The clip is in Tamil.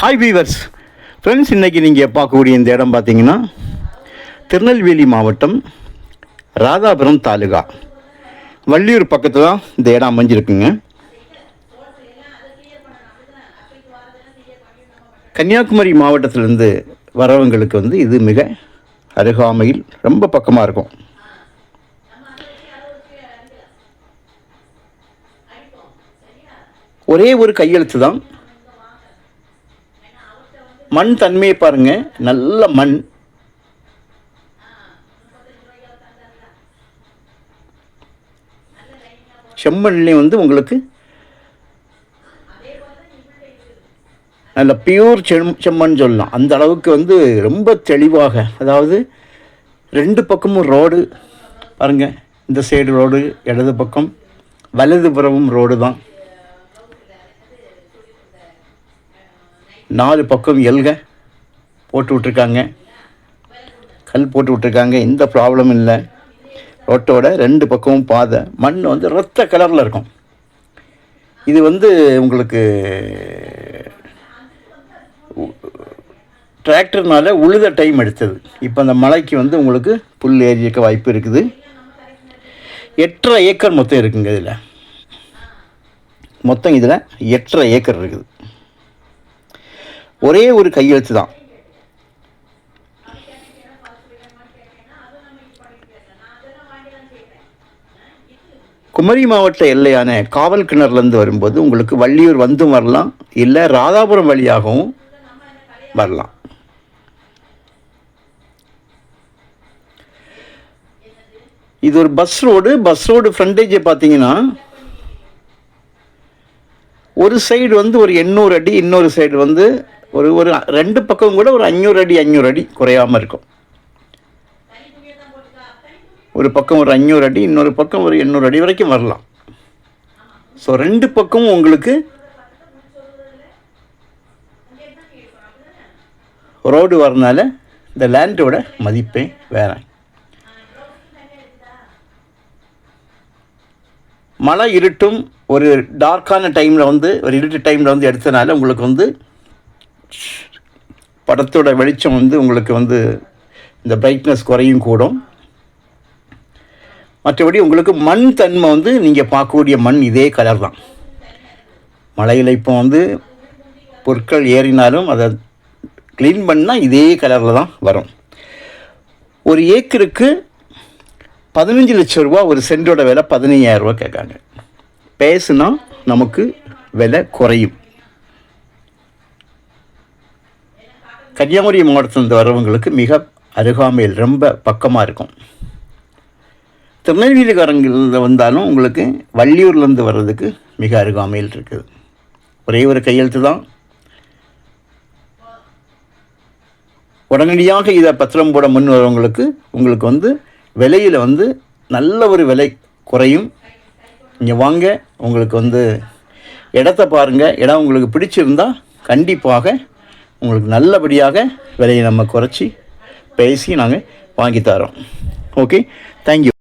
ஹாய் வீவர்ஸ் ஃப்ரெண்ட்ஸ், இன்றைக்கி நீங்கள் பார்க்கக்கூடிய இந்த இடம் பார்த்தீங்கன்னா திருநெல்வேலி மாவட்டம் ராதாபுரம் தாலுகா வள்ளியூர் பக்கத்தில் தான் இந்த இடம் அமைஞ்சிருக்குங்க. கன்னியாகுமரி மாவட்டத்திலேருந்து வரவங்களுக்கு இது மிக அருகாமையில் ரொம்ப பக்கமாக இருக்கும். ஒரே ஒரு கையெழுத்து தான். மண் தன்மையை பாருங்கள், நல்ல மண். செம்மண்லேயும் உங்களுக்கு நல்ல பியூர் செம்மண் சொல்லலாம். அந்த அளவுக்கு ரொம்ப தெளிவாக, அதாவது ரெண்டு பக்கமும் ரோடு பாருங்கள். இந்த சைடு ரோடு, இடது பக்கம் வலதுபுறமும் ரோடு தான். 4 பக்கம் எல்க போட்டு விட்ருக்காங்க, கல் போட்டு விட்ருக்காங்க. எந்த ப்ராப்ளமும் இல்லை. ரோட்டோட 2 பக்கமும் பாதை. மண் ரத்த கலரில் இருக்கும். இது உங்களுக்கு டிராக்டர்னால உழுத டைம் எடுத்தது. இப்போ அந்த மலைக்கு உங்களுக்கு புல் ஏறிக்க வாய்ப்பு இருக்குது. 8.5 ஏக்கர் மொத்தம் இருக்குங்க. இதில் மொத்தம் 8.5 ஏக்கர் இருக்குது. ஒரே ஒரு கையெழுத்து தான். குமரி மாவட்ட எல்லையான காவல் கிணறுலேருந்து வரும்போது உங்களுக்கு வள்ளியூர் வந்தும் வரலாம், இல்லை ராதாபுரம் வழியாகவும் வரலாம். இது ஒரு பஸ் ரோடு. பஸ் ரோடு ஃப்ரண்டேஜை பார்த்தீங்கன்னா ஒரு சைடு ஒரு 800 அடி, இன்னொரு சைடு ஒரு 2 பக்கம் கூட ஒரு 500 அடி குறையாமல் இருக்கும். ஒரு பக்கம் ஒரு 500 அடி, இன்னொரு பக்கம் ஒரு 800 அடி வரைக்கும் வரலாம். ஸோ 2 பக்கமும் உங்களுக்கு ரோடு வரனால இந்த லேண்டோட மதிப்பே வேறு. மழை இருட்டும் ஒரு டார்க்கான டைமில் ஒரு இருட்டு டைமில் எடுத்தனால உங்களுக்கு படத்தோட வெளிச்சம் உங்களுக்கு இந்த பிரைட்னஸ் குறையும் கூடும். மற்றபடி உங்களுக்கு மண் தன்மை நீங்கள் பார்க்கக்கூடிய மண் இதே கலர் தான். மழையில் இப்போ பொருட்கள் ஏறினாலும் அதை க்ளீன் பண்ணால் இதே கலரில் தான் வரும். ஒரு ஏக்கருக்கு 15 லட்சம் ரூபா, ஒரு சென்டோட விலை 15,000 ரூபா கேட்காங்க. பேசுனா நமக்கு விலை குறையும். கன்னியாகுமரி மாவட்டத்திலிருந்து வரவங்களுக்கு மிக அருகாமையில் ரொம்ப பக்கமாக இருக்கும். திருநெல்வேலிக்காரங்களில் வந்தாலும் உங்களுக்கு வள்ளியூர்லேருந்து வர்றதுக்கு மிக அருகாமையில் இருக்குது. ஒரே ஒரு கையெழுத்து தான். உடனடியாக இதை பத்திரம் போட முன் வரவங்களுக்கு உங்களுக்கு விலையில் நல்ல ஒரு விலை குறையும். இங்கே வாங்க, உங்களுக்கு இடத்த பாருங்கள். இடம் உங்களுக்கு பிடிச்சிருந்தா கண்டிப்பாக உங்களுக்கு நல்லபடியாக விலையை நம்ம குறைச்சி பேசி நாங்கள் வாங்கி தரோம். Okay, thank you.